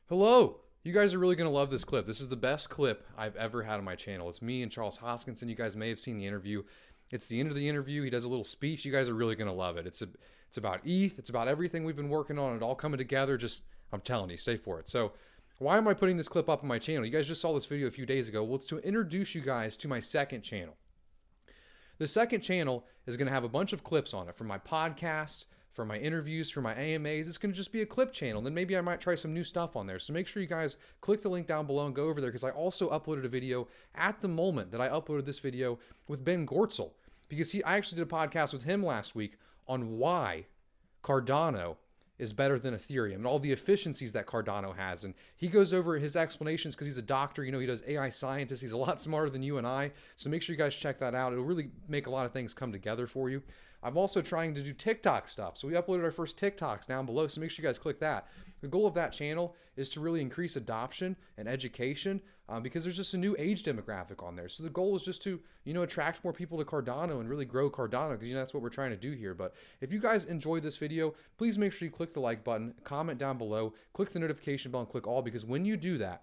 Hello! You guys are really going to love this clip. This is the best clip I've ever had on my channel. It's me and Charles Hoskinson. You guys may have seen the interview. It's the end of the interview. He does a little speech. You guys are really going to love it. It's about ETH. It's about everything we've been working on. It all coming together. Just, I'm telling you, stay for it. So why am I putting this clip up on my channel? You guys just saw this video a few days ago. Well, it's to introduce you guys to my second channel. The second channel is going to have a bunch of clips on it from my podcasts, from my interviews, from my AMAs. It's going to just be a clip channel. Then maybe I might try some new stuff on there. So make sure you guys click the link down below and go over there, because I also uploaded a video at the moment that I uploaded this video with Ben Gortzel, because I actually did a podcast with him last week on why Cardano is better than Ethereum and all the efficiencies that Cardano has. And he goes over his explanations because he's a doctor. You know, he does AI scientist. He's a lot smarter than you and I. So make sure you guys check that out. It'll really make a lot of things come together for you. I'm also trying to do TikTok stuff. So we uploaded our first TikToks down below. So make sure you guys click that. The goal of that channel is to really increase adoption and education because there's just a new age demographic on there. So the goal is just to, attract more people to Cardano and really grow Cardano, because that's what we're trying to do here. But if you guys enjoyed this video, please make sure you click the like button, comment down below, click the notification bell, and click all, because when you do that,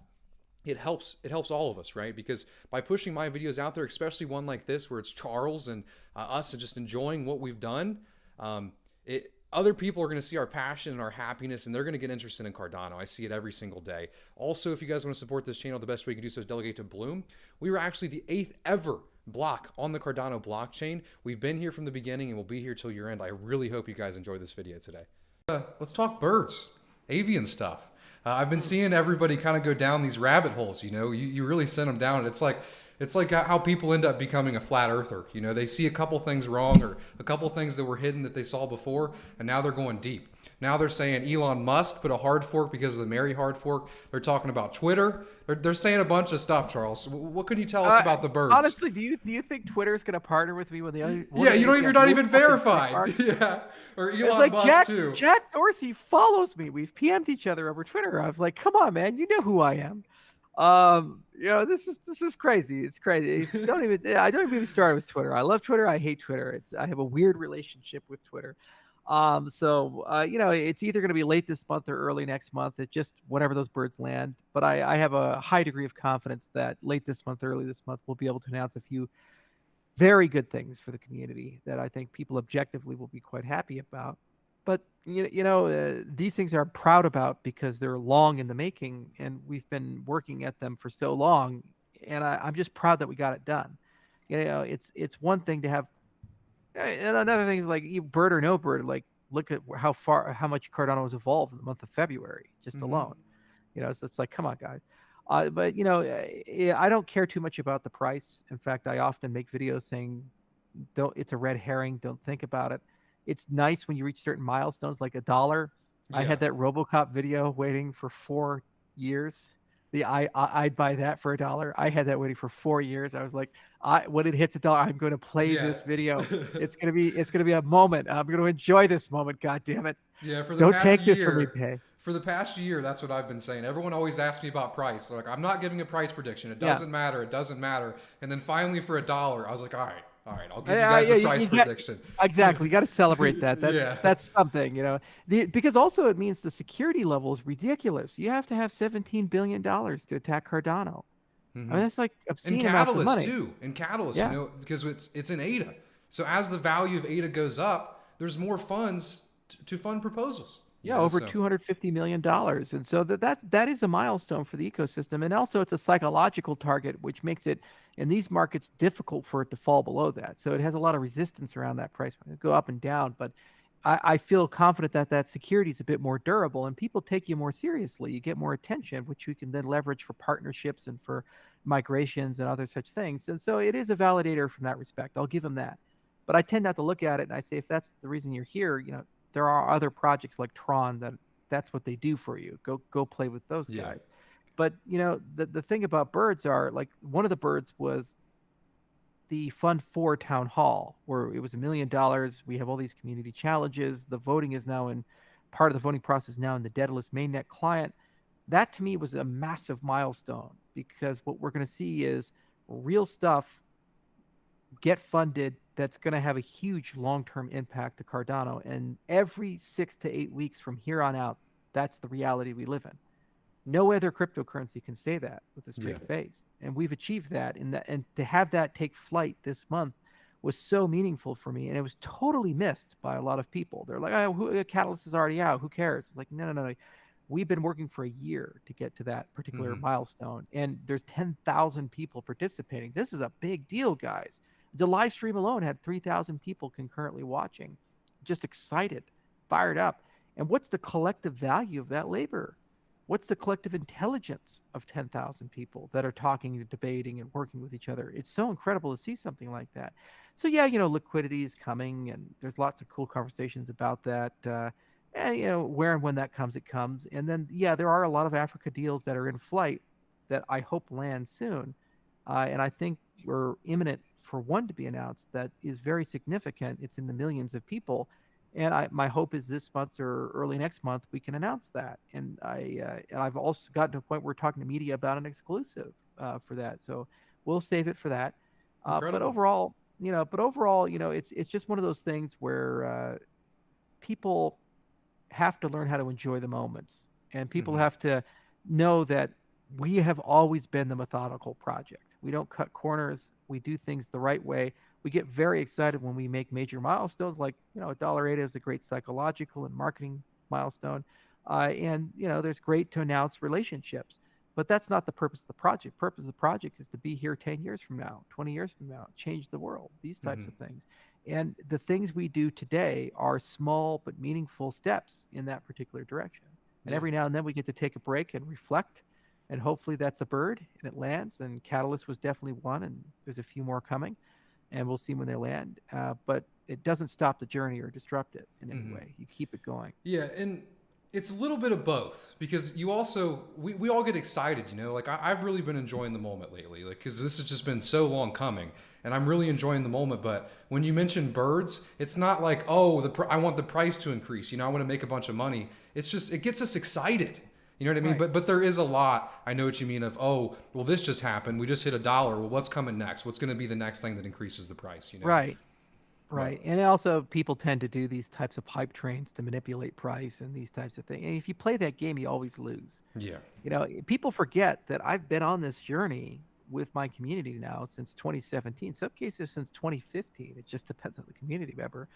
it helps all of us, right? Because by pushing my videos out there, especially one like this where it's Charles and us and just enjoying what we've done, other people are going to see our passion and our happiness, and they're going to get interested in Cardano. I see it every single day. Also, if you guys want to support this channel, the best way you can do so is delegate to Bloom. We were actually the 8th ever block on the Cardano blockchain. We've been here from the beginning and we'll be here till your end. I really hope you guys enjoy this video today. Let's talk birds, avian stuff. I've been seeing everybody kind of go down these rabbit holes. You really send them down. It's like how people end up becoming a flat earther. They see a couple things wrong or a couple things that were hidden that they saw before, and now they're going deep. Now they're saying Elon Musk put a hard fork because of the Mary hard fork. They're talking about Twitter. They're saying a bunch of stuff, Charles. What can you tell us about the birds? Honestly, do you think Twitter is going to partner with me when the other? Yeah, you're not even verified. Yeah, or Elon Musk too. Jack Dorsey follows me. We've PM'd each other over Twitter. I was like, come on, man, you know who I am. This is crazy. It's crazy. I don't even start with Twitter. I love Twitter. I hate Twitter. I have a weird relationship with Twitter. It's either going to be late this month or early next month. It's just whenever those birds land. But I have a high degree of confidence that late this month, early this month, we'll be able to announce a few very good things for the community that I think people objectively will be quite happy about. But these things I'm proud about because they're long in the making, and we've been working at them for so long. And I'm just proud that we got it done. It's one thing to have. And another thing is, like, bird or no bird, like, look at how much Cardano has evolved in the month of February just alone. So it's like, come on, guys. But I don't care too much about the price. In fact, I often make videos saying, it's a red herring. Don't think about it. It's nice when you reach certain milestones, like $1. Yeah. I had that RoboCop video waiting for 4 years. I'd buy that for $1. I had that waiting for 4 years. I was like, when it hits $1, I'm going to play this video. It's gonna be a moment. I'm going to enjoy this moment. God damn it! Yeah, for the don't past take year, this from me, pay. For the past year, that's what I've been saying. Everyone always asks me about price. Like, I'm not giving a price prediction. It doesn't matter. It doesn't matter. And then finally, for $1, I was like, all right, I'll give you guys a price prediction. Exactly. You got to celebrate that. That's something, because also it means the security level is ridiculous. You have to have $17 billion to attack Cardano. I mean, that's like obscene amounts of money. And Catalyst, because it's in ADA. So as the value of ADA goes up, there's more funds to fund proposals. Over $250 million. And so that is a milestone for the ecosystem. And also it's a psychological target, which makes it, in these markets, difficult for it to fall below that. So it has a lot of resistance around that price. It go up and down, but I feel confident that security is a bit more durable, and people take you more seriously. You get more attention, which you can then leverage for partnerships and for migrations and other such things. And so it is a validator from that respect. I'll give them that. But I tend not to look at it and I say, if that's the reason you're here, there are other projects like Tron that's what they do for you. Go play with those guys. But the thing about birds are, like, one of the birds was the Fund 4 town hall, where it was $1 million. We have all these community challenges. The voting is now part of the voting process now in the Daedalus mainnet client. That to me was a massive milestone, because what we're going to see is real stuff get funded that's going to have a huge long-term impact to Cardano. And every 6 to 8 weeks from here on out, that's the reality we live in. No other cryptocurrency can say that with a Yeah. straight face. And we've achieved that. And to have that take flight this month was so meaningful for me. And it was totally missed by a lot of people. They're like, oh, Catalyst is already out. Who cares? It's like, no, no, no. We've been working for a year to get to that particular Hmm. milestone. And there's 10,000 people participating. This is a big deal, guys. The live stream alone had 3,000 people concurrently watching, just excited, fired up. And what's the collective value of that labor? What's the collective intelligence of 10,000 people that are talking and debating and working with each other? It's so incredible to see something like that. So yeah, liquidity is coming, and there's lots of cool conversations about that. And where and when that comes, it comes. And then yeah, there are a lot of Africa deals that are in flight that I hope land soon. And I think we're imminent for one to be announced that is very significant. It's in the millions of people, and my hope is this month or early next month we can announce that. And I've also gotten to a point where we're talking to media about an exclusive for that. So we'll save it for that. But Incredible. overall, it's just one of those things where people have to learn how to enjoy the moments, and people Hmm. have to know that we have always been the methodical project. We don't cut corners. We do things the right way. We get very excited when we make major milestones, like $1.08 is a great psychological and marketing milestone, and there's great to announce relationships. But that's not the purpose of the project. Purpose of the project is to be here 10 years from now, 20 years from now, change the world, these types of Hmm. things. And the things we do today are small but meaningful steps in that particular direction. And Yeah. every now and then we get to take a break and reflect. And hopefully that's a bird and it lands. And Catalyst was definitely one. And there's a few more coming. And we'll see when they land. But it doesn't stop the journey or disrupt it in any Hmm. way. You keep it going. Yeah, and it's a little bit of both because you also we all get excited, like I've really been enjoying the moment lately, like because this has just been so long coming, and I'm really enjoying the moment. But when you mention birds, it's not like, oh, I want the price to increase, I want to make a bunch of money. It's just it gets us excited. You know what I mean? Right. But there is a lot. I know what you mean of, oh, well, this just happened. We just hit $1. Well, what's coming next? What's going to be the next thing that increases the price? Right. But Right. And also people tend to do these types of hype trains to manipulate price and these types of things. And if you play that game, you always lose. yeah. People forget that I've been on this journey with my community now since 2017, some cases since 2015. It just depends on the community member.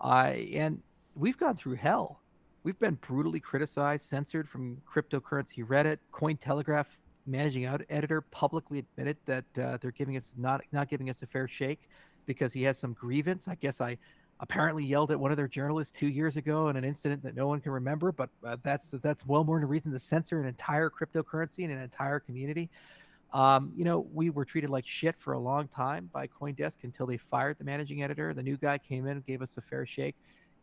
And we've gone through hell. We've been brutally criticized, censored from cryptocurrency Reddit. Cointelegraph managing editor publicly admitted that they're giving us not giving us a fair shake because he has some grievance. I guess I apparently yelled at one of their journalists 2 years ago in an incident that no one can remember, but that's well more than a reason to censor an entire cryptocurrency and an entire community. We were treated like shit for a long time by CoinDesk until they fired the managing editor. The new guy came in and gave us a fair shake.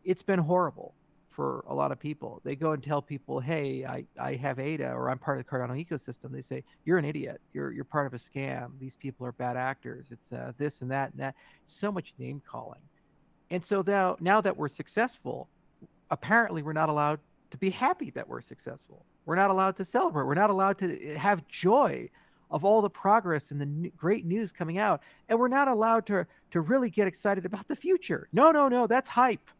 It's been horrible for a lot of people. They go and tell people, hey, I have ADA or I'm part of the Cardano ecosystem. They say, you're an idiot. You're part of a scam. These people are bad actors. It's this and that and that. So much name calling. And so now that we're successful, apparently we're not allowed to be happy that we're successful. We're not allowed to celebrate. We're not allowed to have joy of all the progress and the great news coming out. And we're not allowed to really get excited about the future. No, no, no, that's hype.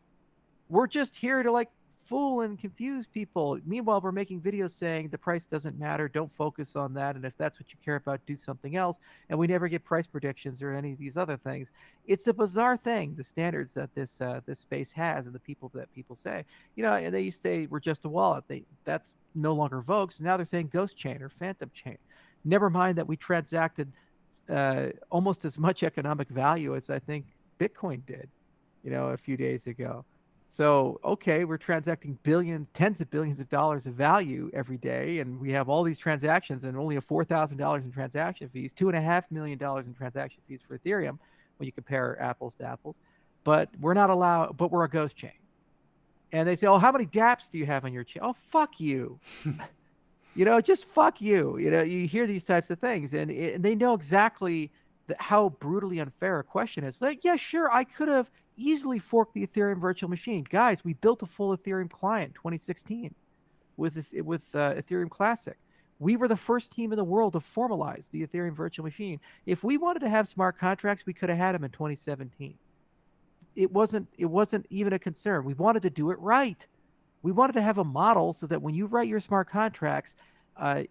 We're just here to like fool and confuse people. Meanwhile, we're making videos saying the price doesn't matter. Don't focus on that. And if that's what you care about, do something else. And we never get price predictions or any of these other things. It's a bizarre thing, the standards that this space has and the people that people say. And they used to say we're just a wallet. That's no longer vogue. So now they're saying ghost chain or phantom chain. Never mind that we transacted almost as much economic value as I think Bitcoin did, a few days ago. So, okay, we're transacting billions, tens of billions of dollars of value every day, and we have all these transactions and only a $4,000 in transaction fees, $2.5 million in transaction fees for Ethereum when you compare apples to apples. But we're not allowed, but we're a ghost chain. And they say, oh, how many dApps do you have on your chain? Oh, fuck you. Just fuck you. You hear these types of things, and they know exactly how brutally unfair a question is. Like, yeah, sure, I could have easily forked the Ethereum virtual machine. Guys, we built a full Ethereum client in 2016 with Ethereum Classic. We were the first team in the world to formalize the Ethereum virtual machine. If we wanted to have smart contracts, we could have had them in 2017. It wasn't even a concern. We wanted to do it right. We wanted to have a model so that when you write your smart contracts,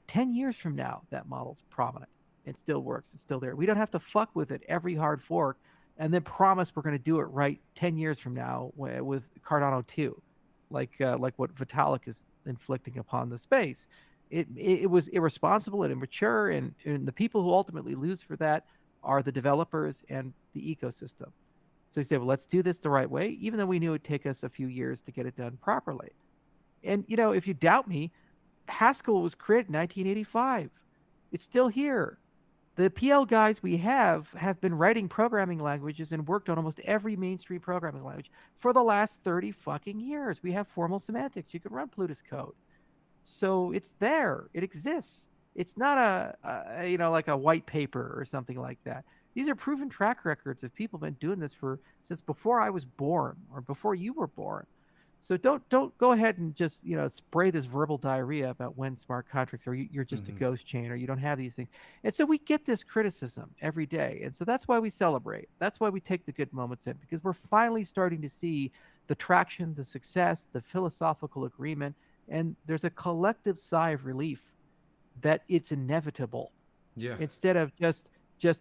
10 years from now, that model's prominent. It still works. It's still there. We don't have to fuck with it every hard fork and then promise we're going to do it right 10 years from now with Cardano 2, like what Vitalik is inflicting upon the space. It was irresponsible and immature, and the people who ultimately lose for that are the developers and the ecosystem. So he said, well, let's do this the right way, even though we knew it would take us a few years to get it done properly. And, if you doubt me, Haskell was created in 1985. It's still here. The PL guys we have been writing programming languages and worked on almost every mainstream programming language for the last 30 fucking years. We have formal semantics. You can run Plutus code. So it's there. It exists. It's not like a white paper or something like that. These are proven track records of people been doing this since before I was born or before you were born. So don't go ahead and just spray this verbal diarrhea about when smart contracts, or you're just a ghost chain, or you don't have these things. And so we get this criticism every day, and so that's why we celebrate. That's why we take the good moments in, because we're finally starting to see the traction, the success, the philosophical agreement, and there's a collective sigh of relief that it's inevitable. Yeah. Instead of just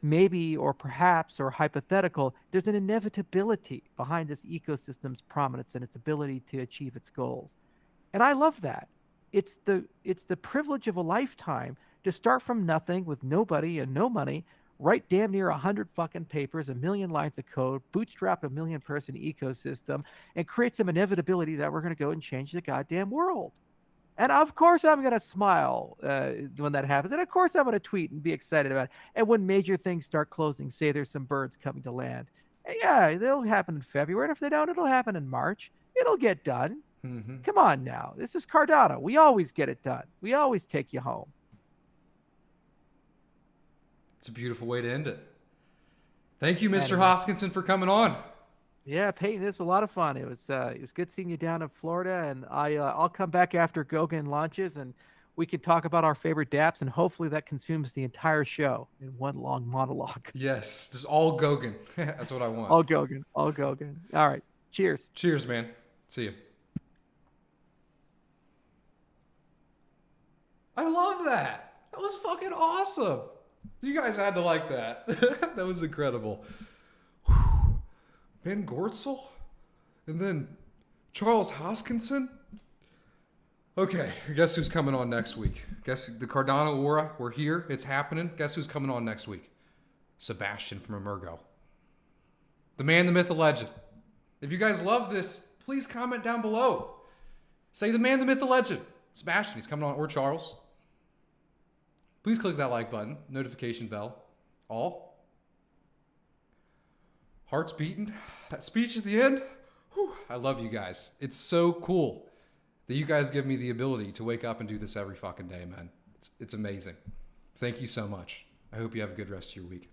maybe or perhaps or hypothetical, there's an inevitability behind this ecosystem's prominence and its ability to achieve its goals. And I love that. It's the privilege of a lifetime to start from nothing with nobody and no money, write damn near 100 fucking papers, 1 million lines of code, bootstrap a 1 million person ecosystem, and create some inevitability that we're going to go and change the goddamn world. And of course, I'm going to smile when that happens. And of course, I'm going to tweet and be excited about it. And when major things start closing, say there's some birds coming to land. Yeah, they'll happen in February. And if they don't, it'll happen in March. It'll get done. Mm-hmm. Come on now. This is Cardano. We always get it done. We always take you home. It's a beautiful way to end it. Thank you, Mr. Hoskinson, for coming on. Yeah, Peyton, this was a lot of fun. It was good seeing you down in Florida, and I'll come back after Goguen launches, and we can talk about our favorite dApps, and hopefully that consumes the entire show in one long monologue. Yes, just all Goguen. That's what I want. All Goguen. All right, cheers. Cheers, man. See you. I love that. That was fucking awesome. You guys had to like that. That was incredible. Ben Gortzel, and then Charles Hoskinson. Okay, guess who's coming on next week? Guess the Cardano Aura, we're here, it's happening. Guess who's coming on next week? Sebastian from Emergo. The man, the myth, the legend. If you guys love this, please comment down below. Say the man, the myth, the legend. Sebastian, he's coming on, or Charles. Please click that like button, notification bell, all. Hearts beating. That speech at the end. Whew, I love you guys. It's so cool that you guys give me the ability to wake up and do this every fucking day, man. It's amazing. Thank you so much. I hope you have a good rest of your week.